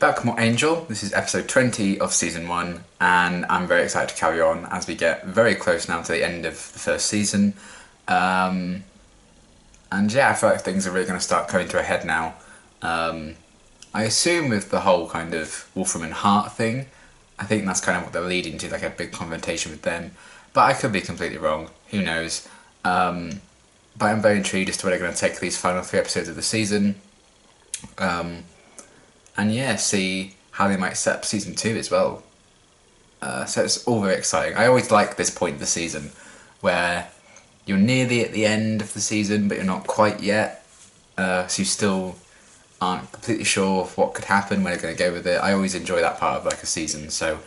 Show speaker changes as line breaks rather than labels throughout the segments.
Back with more Angel. This is episode 20 of season 1, and I'm very excited to carry on as we get very close now to the end of the first season. And yeah, I feel like things are really going to start coming to a head now. I assume with the whole kind of Wolfram and Hart thing, I think that's kind of what they're leading to, like a big confrontation with them. But I could be completely wrong, who knows. But I'm very intrigued as to where they're going to take these final 3 episodes of the season. And yeah, see how they might set up season 2 as well. So it's all very exciting. I always like this point of the season where you're nearly at the end of the season, but you're not quite yet. So you still aren't completely sure of what could happen, where they're going to go with it. I always enjoy that part of like a season. So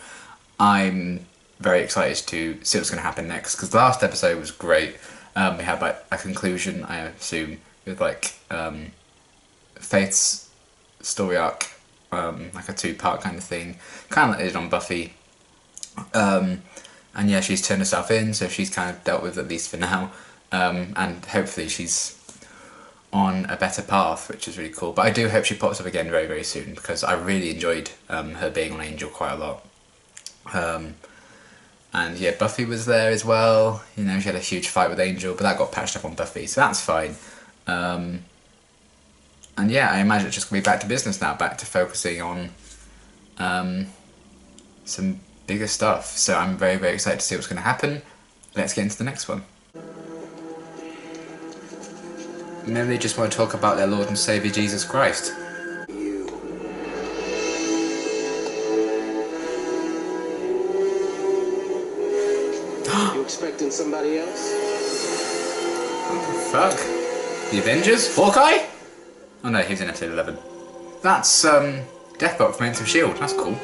I'm very excited to see what's going to happen next, because the last episode was great. We had like a conclusion, I assume, with like Faith's story arc, like a 2-part kind of thing, kind of like it did on Buffy. And yeah, she's turned herself in, so she's kind of dealt with at least for now. And hopefully she's on a better path, which is really cool. But I do hope she pops up again very, very soon, because I really enjoyed her being on Angel quite a lot. And yeah, Buffy was there as well. You know, she had a huge fight with Angel, but that got patched up on Buffy, so that's fine. And yeah, I imagine it's just going to be back to business now, back to focusing on some bigger stuff. So I'm very, very excited to see what's going to happen. Let's get into the next one. Maybe they just want to talk about their Lord and Saviour Jesus Christ.
You expecting somebody else?
What the fuck? The Avengers? Hawkeye? Oh no, he's in episode 11. That's Deathstroke from Agents of S.H.I.E.L.D. That's cool.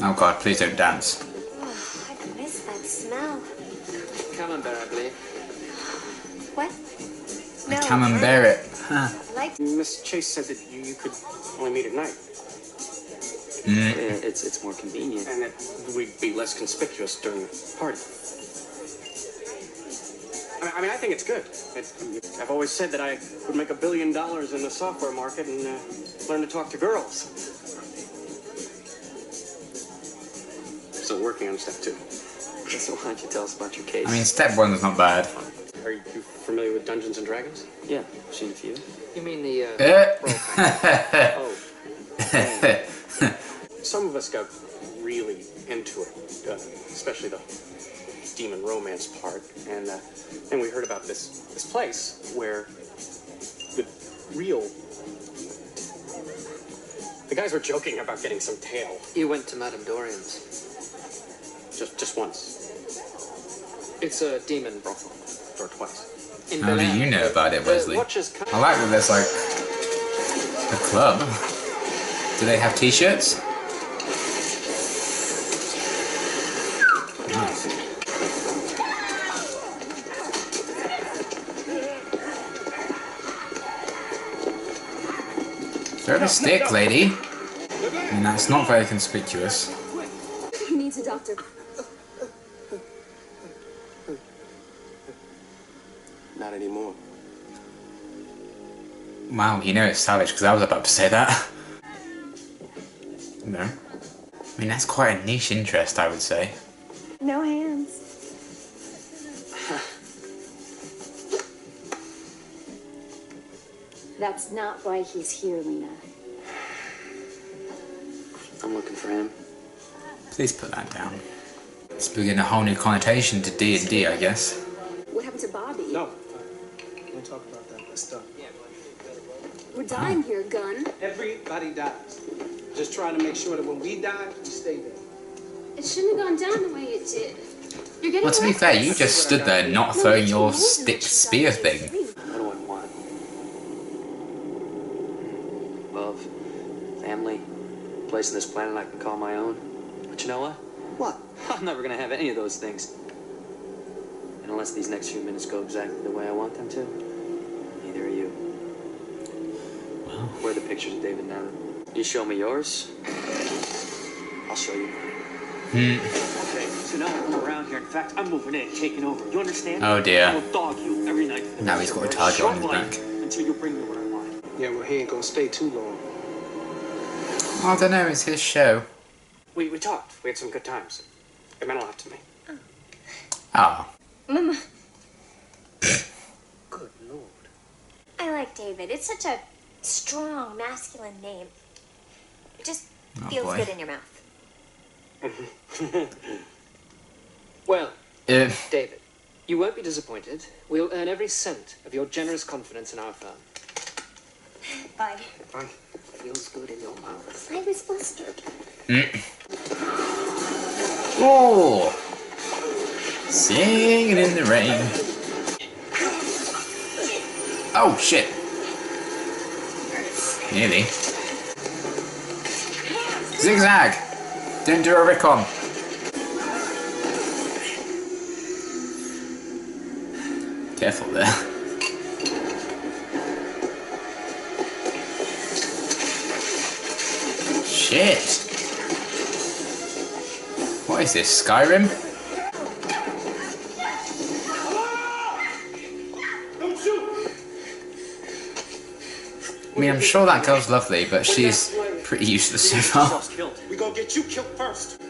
Oh god, please don't dance.
Oh, I miss that smell.
Camembert, I believe.
What?
I camembert it. Huh.
I like
Miss Chase said that you could only meet at night.
Yeah, it's more convenient.
And that we'd be less conspicuous during the party. I mean, I think it's good. I've always said that I would make $1 billion in the software market and learn to talk to girls. Still working on step 2.
So why don't you tell us about your case?
I mean, step 1 is not bad.
Are you familiar with Dungeons and Dragons?
Yeah, I've seen a few.
You mean the Oh. Some of us got really into it, especially the demon romance part, and then we heard about this place where the guys were joking about getting some tail.
You went to Madame Dorian's.
Just once.
It's a demon brothel.
Or twice.
In
How do
Milan.
you know about it, Wesley?
Watch us come.
I like that there's like a club. Do they have t-shirts? Nice. Throw the stick, lady. I mean, that's not very conspicuous.
He needs a doctor.
Not anymore.
Wow, you know it's savage, because I was about to say that. No. I mean, that's quite a niche interest, I would say.
No hands. That's not why he's here, Lena.
I'm looking for him.
Please put that down. Let's begin a whole new connotation to D&D, I guess.
What happened to Bobby?
No. Don't talk about that. That's done.
We're dying here, Gunn.
Everybody dies. Just trying to make sure that when we die, we stay there.
It shouldn't have gone down the way it did. You're getting
Well, to be fair, you just stood there not throwing your stick spear thing.
What do I want? Love, family, a place on this planet I can call my own. But you know what?
What?
I'm never gonna have any of those things. And unless these next few minutes go exactly the way I want them to, neither are you.
Well.
Where are the pictures of David now? You show me yours, I'll show you mine.
Okay, so now I come around here. In fact, I'm moving in, taking over. You understand?
Oh dear.
I will dog you every night.
Now he's got a target on his back.
Until you bring me what I want. Yeah, well, he ain't gonna stay too long.
I don't know, it's his show.
We talked. We had some good times. It meant a lot to me.
Ah.
Mama.
Good Lord.
I like David. It's such a strong, masculine name. It just feels
boy.
good in your mouth.
Well,
Uh,
David, you won't be disappointed. We'll earn every cent of your generous confidence in our firm.
Bye.
Fine. Feels good in your mouth.
I was mustard.
oh! Singing in the rain. Oh, shit. Nearly. Zigzag! Didn't do a recon. Careful there. Shit! What is this, Skyrim? I mean, I'm sure that girl's lovely, but she's pretty useless so far.
We gonna get you killed first.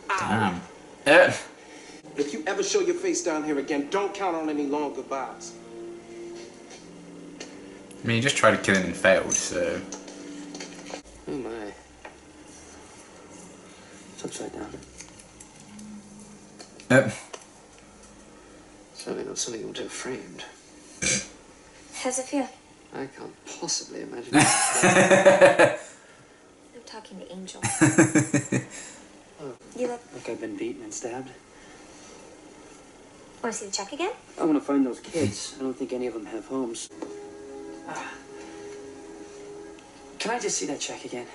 Damn.
If you ever show your face down here again, don't count on any long goodbyes.
I mean, you just tried to kill him and failed, so...
Oh my. It's upside down. Certainly not something you want to have framed.
How's it feel?
I can't possibly imagine.
I'm talking to Angel. You look...
Like I've been beaten and stabbed.
Want to see the check again?
I want to find those kids. I don't think any of them have homes. Can I just see that check again?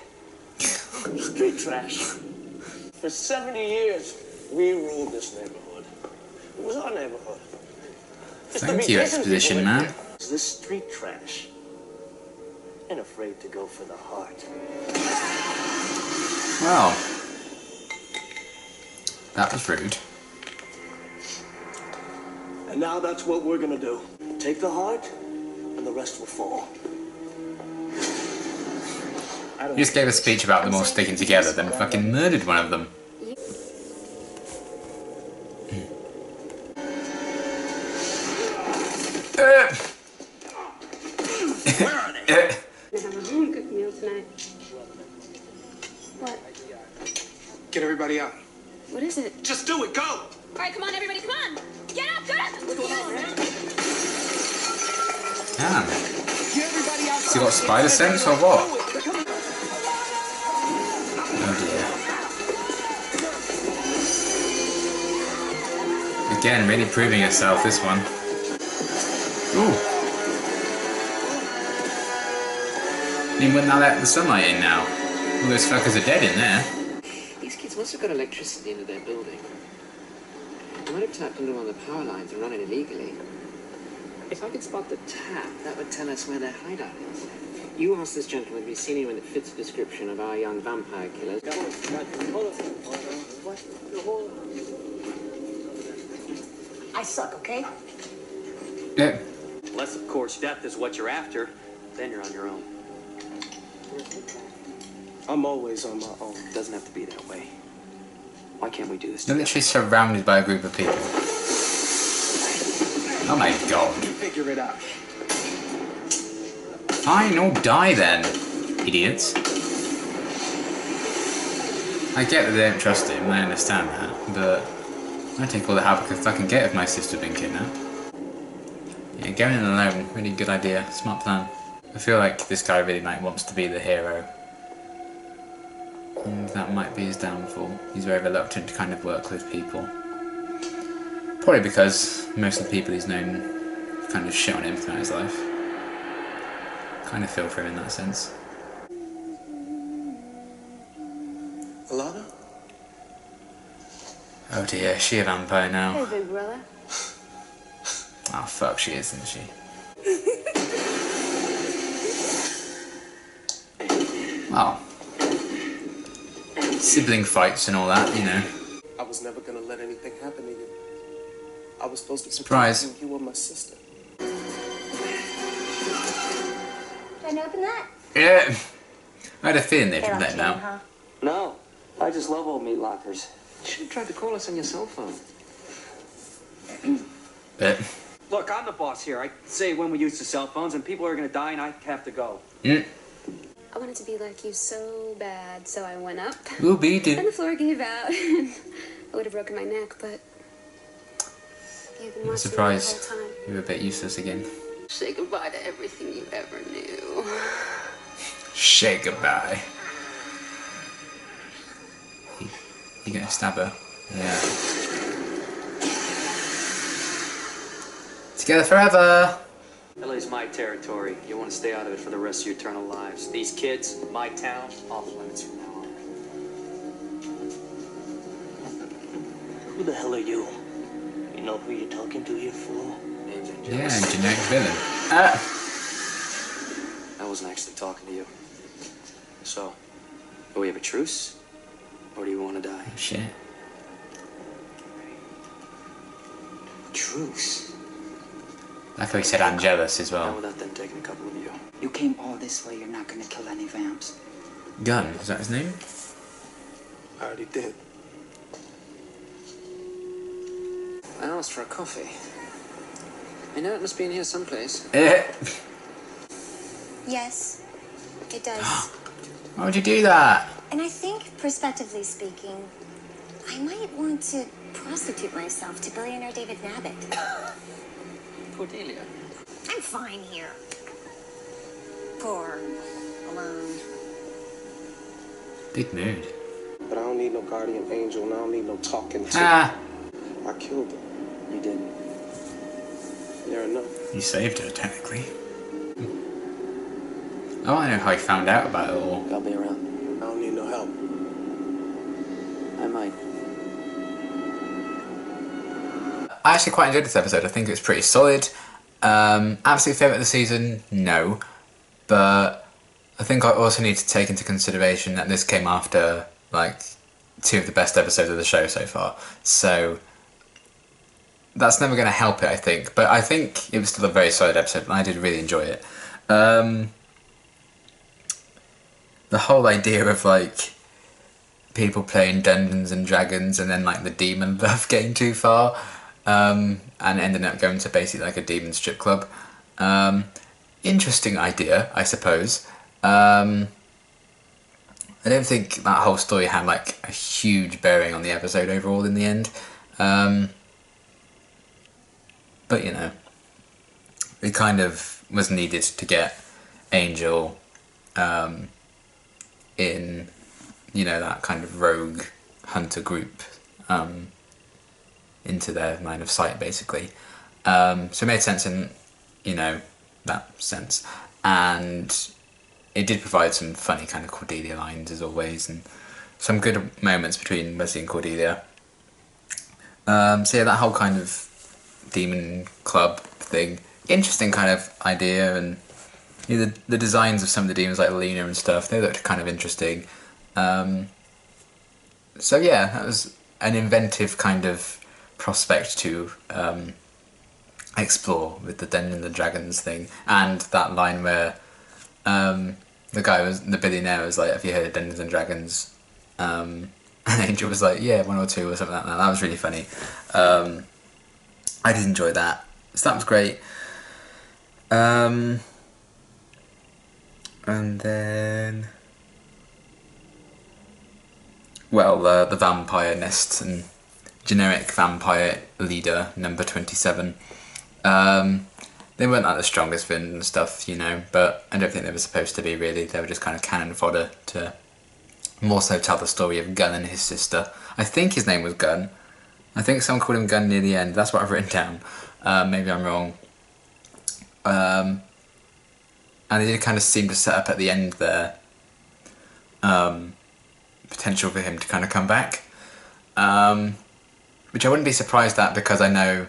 Street trash. For 70 years, we ruled this neighborhood. It was our neighborhood. It's the
Thank you,
decent
exposition
people that
man.
did. It's this street trash. And afraid to go for the heart.
Well... that was rude.
And now that's what we're gonna do. Take the heart, and the rest will fall.
You just gave a speech about them all sticking together, then fucking murdered one of them.
Where are they?
We're gonna have a home cooked meal tonight. What?
Get everybody out.
What is it?
Just do it, go!
All right, come on, everybody, come on! Get up, get up! What's going on, man?
Damn.
Get everybody out.
Has he got spider sense or what? Oh dear. Again, really proving herself, this one. Ooh. I mean, wouldn't that let the sunlight in now? All those fuckers are dead in there.
These kids must have got electricity into their building. They might have tapped into one of the power lines and run it illegally. If I could spot the tap, that would tell us where their hideout is. You ask this gentleman if he's seen anyone that fits the description of our young vampire killers.
I suck, okay?
Yeah.
Unless, of course, death is what you're after. Then you're on your own.
I'm always on my own.
It doesn't have to be that way. Why can't we do this
You're
together?
literally surrounded by a group of people. Oh my god.
You figure it out.
Fine, all die then, idiots. I get that they don't trust him, I understand that, but I take all the help I can fucking get if my sister being kidnapped. Yeah, going in alone, really good idea, smart plan. I feel like this guy really wants to be the hero. And that might be his downfall. He's very reluctant to kind of work with people. Probably because most of the people he's known kind of shit on him throughout his life. Kind of feel for him in that sense.
Alana?
Oh dear, is she a vampire now?
Hey, big brother.
Oh fuck, she is, isn't she? Well, sibling fights and all that, you know.
I was never gonna let anything happen to you. I was supposed to
Surprise.
protect you. You were my sister.
Gonna open that?
Yeah. I had a feeling they'd
They
let
locked
him
you in,
out.
huh?
No, I just love old meat lockers.
You should have tried to call us on your cell phone.
But
Look, I'm the boss here. I say when we use the cell phones, and people are gonna die, and I have to go.
mm,
I wanted to be like you so bad, so I went up.
we'll be
And
do.
the floor gave out. I would have broken my neck, but you've been watching me the
Surprised
whole time.
you were a bit useless again.
Say goodbye to everything you ever knew.
Say goodbye. You gonna stab her? Yeah. Together forever.
LA's my territory. You want to stay out of it for the rest of your eternal lives. These kids, my town, off limits from now on.
Who the hell are you? You know who you're talking to here, fool?
Name's Angel.
Yeah, generic villain.
I wasn't actually talking to you. So, do we have a truce? Or do you want to die?
Shit.
Truce.
Like how he said I'm jealous as
Not
well.
without them taking a couple of you.
You came all this way, you're not gonna kill any vamps.
Gun, is that his name?
I already did.
I asked for a coffee. I know it must be in here someplace.
Yes, it does.
Why would you do that?
And I think, prospectively speaking, I might want to prostitute myself to billionaire David Nabbit.
Cordelia.
I'm fine here. Poor, alone.
Big mood.
But I don't need no guardian angel, and I don't need no talking to.
Ah,
I killed her.
You didn't.
Fair enough.
you saved her technically. Oh, I know how he found out about it all.
I'll be around.
I don't need no help.
I might.
I actually quite enjoyed this episode. I think it was pretty solid. Absolute favourite of the season? No. But I think I also need to take into consideration that this came after, like, 2 of the best episodes of the show so far. So that's never going to help it, I think. But I think it was still a very solid episode, and I did really enjoy it. The whole idea of, like, people playing Dungeons and Dragons and then, like, the demon love getting too far, and ending up going to basically, like, a demon strip club. Interesting idea, I suppose. I don't think that whole story had, like, a huge bearing on the episode overall in the end. But, you know, it kind of was needed to get Angel in, you know, that kind of rogue hunter group into their line of sight, basically. So it made sense in, you know, that sense. And it did provide some funny kind of Cordelia lines, as always, and some good moments between Wesley and Cordelia. So yeah, that whole kind of demon club thing, interesting kind of idea, and you know, the designs of some of the demons, like Lena and stuff, they looked kind of interesting. So yeah, that was an inventive kind of prospect to explore with the Dungeons and Dragons thing, and that line where the billionaire was like, "Have you heard of Dungeons and Dragons?" And Angel was like, "Yeah, 1 or 2 or something like that." That was really funny. I did enjoy that, so that was great. And then, well, the vampire nest and generic vampire leader number 27. They weren't like the strongest villain and stuff, you know, but I don't think they were supposed to be, really. They were just kind of cannon fodder to more so tell the story of Gunn and his sister. I think his name was Gunn. I think someone called him Gunn near the end. That's what I've written down. Maybe I'm wrong. And they did kind of seem to set up at the end there potential for him to kind of come back. Which I wouldn't be surprised at, because I know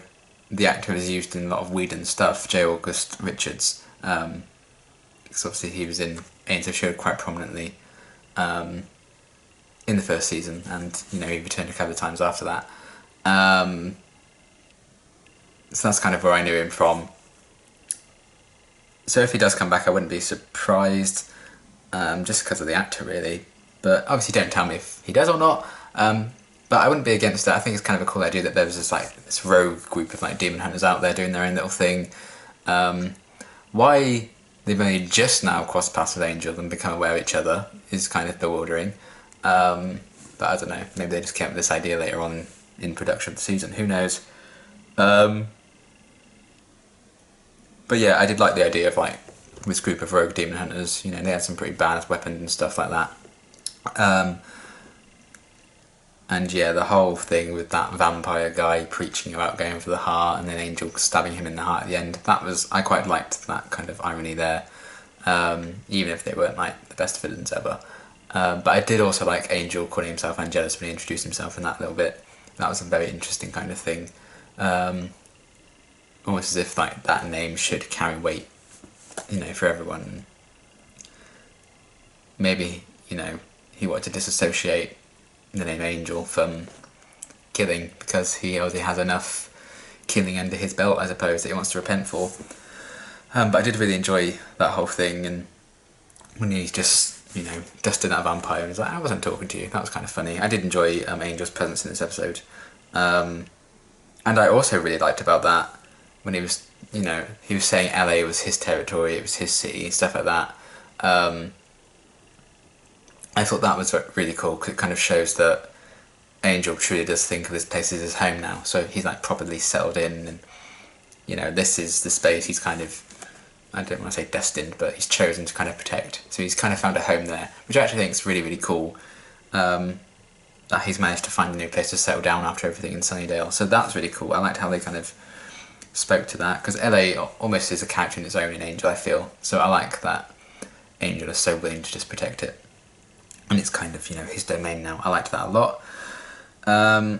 the actor is used in a lot of Whedon stuff, J. August Richards. Because obviously he was in Agents of S.H.I.E.L.D. quite prominently in the first season, and you know, he returned a couple of times after that. So that's kind of where I knew him from. So if he does come back, I wouldn't be surprised, just because of the actor, really. But obviously, don't tell me if he does or not. But I wouldn't be against that. I think it's kind of a cool idea that there's this rogue group of demon hunters out there doing their own little thing. Why they've only just now crossed paths with Angel and become aware of each other is kind of bewildering. But I don't know. Maybe they just came up with this idea later on in production of the season. Who knows? But yeah, I did like the idea of this group of rogue demon hunters. They had some pretty badass weapons and stuff like that. And yeah, the whole thing with that vampire guy preaching about going for the heart and then Angel stabbing him in the heart at the end, I quite liked that kind of irony there, even if they weren't the best villains ever. But I did also like Angel calling himself Angelus when he introduced himself in that little bit. That was a very interesting kind of thing. Almost as if that name should carry weight, for everyone. Maybe, he wanted to disassociate the name Angel from killing because he already has enough killing under his belt, I suppose, that he wants to repent for. But I did really enjoy that whole thing, and when he just, dusted that vampire and was like, I wasn't talking to you, that was kind of funny. I did enjoy Angel's presence in this episode. And I also really liked about that when he was, he was saying LA was his territory, it was his city, stuff like that. I thought that was really cool because it kind of shows that Angel truly does think of this place as his home now. So he's properly settled in, and this is the space he's kind of, I don't want to say destined, but he's chosen to kind of protect. So he's kind of found a home there, which I actually think is really, really cool. That he's managed to find a new place to settle down after everything in Sunnydale. So that's really cool. I liked how they kind of spoke to that because LA almost is a character in its own in Angel, I feel. So I like that Angel is so willing to just protect it. And it's kind of, his domain now. I liked that a lot. And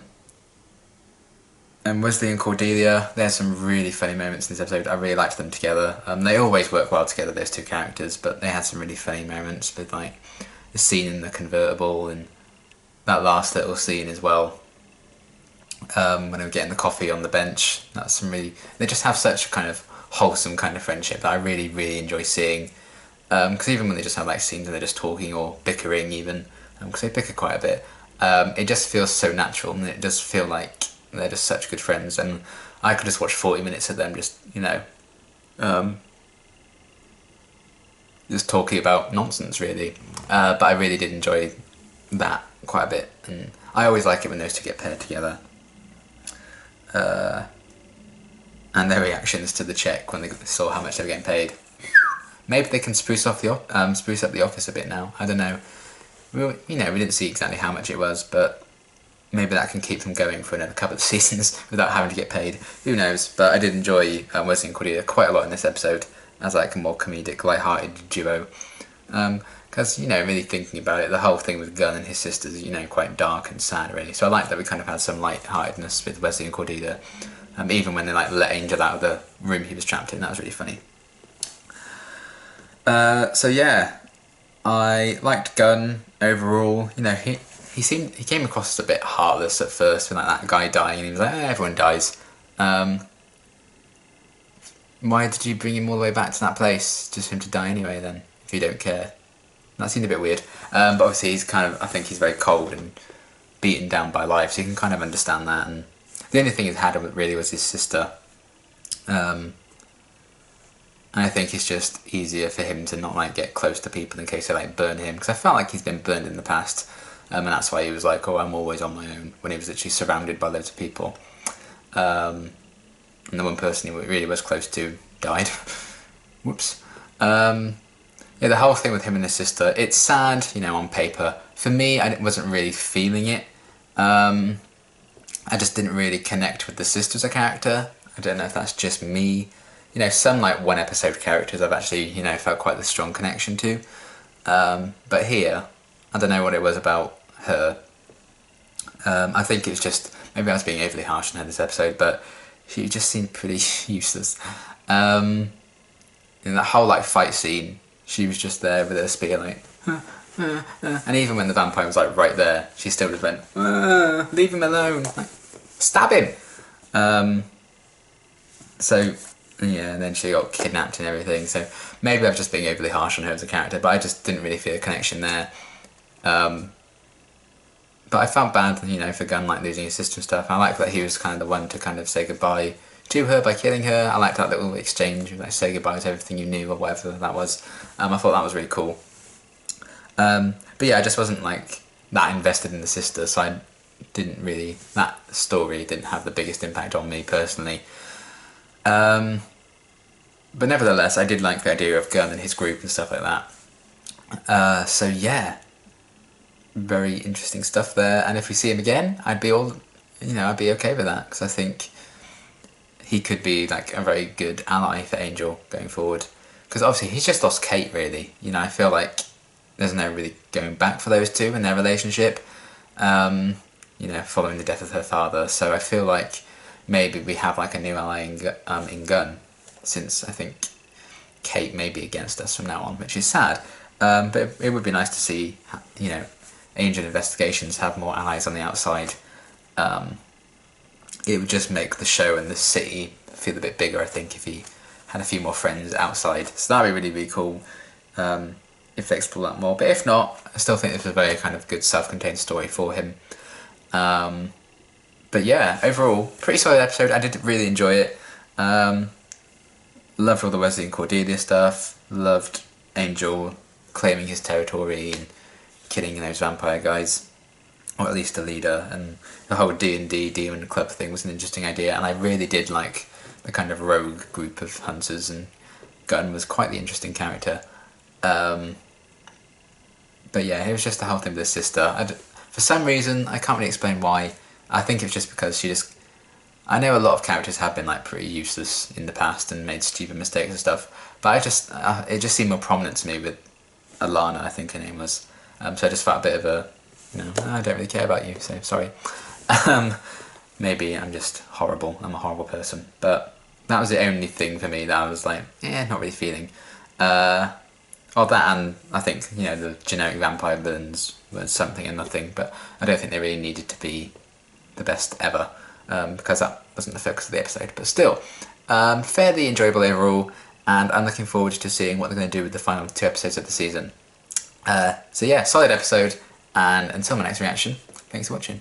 Wesley and Cordelia, there's some really funny moments in this episode. I really liked them together. They always work well together, those two characters, but they had some really funny moments with the scene in the convertible and that last little scene as well. When they were getting the coffee on the bench, that's some really, they just have such a kind of wholesome kind of friendship that I really, really enjoy seeing. Because even when they just have scenes and they're just talking or bickering even, because they bicker quite a bit, it just feels so natural and it does feel like they're just such good friends, and I could just watch 40 minutes of them just, just talking about nonsense really. But I really did enjoy that quite a bit, and I always like it when those two get paired together. And their reactions to the check when they saw how much they were getting paid. Maybe they can spruce up the office a bit now. I don't know. We didn't see exactly how much it was, but maybe that can keep them going for another couple of seasons without having to get paid. Who knows? But I did enjoy Wesley and Cordelia quite a lot in this episode as a more comedic, light-hearted duo. Because really thinking about it, the whole thing with Gunn and his sisters is quite dark and sad really. So I like that we kind of had some light-heartedness with Wesley and Cordelia. Even when they let Angel out of the room he was trapped in, that was really funny. So yeah, I liked Gunn overall. He came across as a bit heartless at first when that guy dying, and he was like, everyone dies. Why did you bring him all the way back to that place just for him to die anyway then, if you don't care? That seemed a bit weird. But obviously he's I think he's very cold and beaten down by life, so you can kind of understand that. And the only thing he had really was his sister. And I think it's just easier for him to not get close to people in case they burn him, because I felt like he's been burned in the past, and that's why he was like, oh, I'm always on my own, when he was literally surrounded by loads of people. And the one person he really was close to died. Whoops. Yeah, the whole thing with him and his sister, it's sad, on paper. For me, I wasn't really feeling it. I just didn't really connect with the sister as a character. I don't know if that's just me. Some one episode characters I've actually, felt quite a strong connection to. But here, I don't know what it was about her. I think it was just, maybe I was being overly harsh on her this episode, but she just seemed pretty useless. In that whole fight scene, she was just there with her spear and even when the vampire was right there, she still just went, leave him alone, stab him. So Yeah, and then she got kidnapped and everything. So maybe I've just been overly harsh on her as a character, but I just didn't really feel a connection there. But I felt bad, you know, for Gunn like losing his sister and stuff. I liked that he was kind of the one to kind of say goodbye to her by killing her. I liked that little exchange, like say goodbye to everything you knew or whatever that was. I thought that was really cool. But yeah, I just wasn't like that invested in the sister, so I didn't really, that story didn't have the biggest impact on me personally. But nevertheless, I did like the idea of Gunn and his group and stuff like that. So yeah, very interesting stuff there. And if we see him again, I'd be I'd be okay with that, because I think he could be like a very good ally for Angel going forward. Because obviously he's just lost Kate, really. You know, I feel like there's no really going back for those two and their relationship, you know, following the death of her father. So I feel like maybe we have like a new ally in Gunn, since I think Kate may be against us from now on, which is sad. But it would be nice to see, you know, Angel Investigations have more allies on the outside. It would just make the show and the city feel a bit bigger, I think, if he had a few more friends outside. So that'd be really, really cool if they explore that more. But if not, I still think it's a very kind of good self-contained story for him. But yeah, overall, pretty solid episode. I did really enjoy it. Loved all the Wesley and Cordelia stuff. Loved Angel claiming his territory and killing those vampire guys, or at least the leader. And the whole D&D Demon Club thing was an interesting idea, and I really did like the kind of rogue group of hunters, and Gunn was quite the interesting character. But yeah, it was just the whole thing with his sister. For some reason, I can't really explain why. I think it's just because she just... I know a lot of characters have been like pretty useless in the past and made stupid mistakes and stuff, but it just seemed more prominent to me with Alana, I think her name was. So I just felt a bit of a, you know, I don't really care about you, so sorry. Maybe I'm just horrible. I'm a horrible person. But that was the only thing for me that I was like, not really feeling. That, and I think, you know, the generic vampire villains were something and nothing, but I don't think they really needed to be the best ever, because that wasn't the focus of the episode. But still, fairly enjoyable overall, and I'm looking forward to seeing what they're going to do with the final 2 episodes of the season. So yeah, solid episode, and until my next reaction, thanks for watching.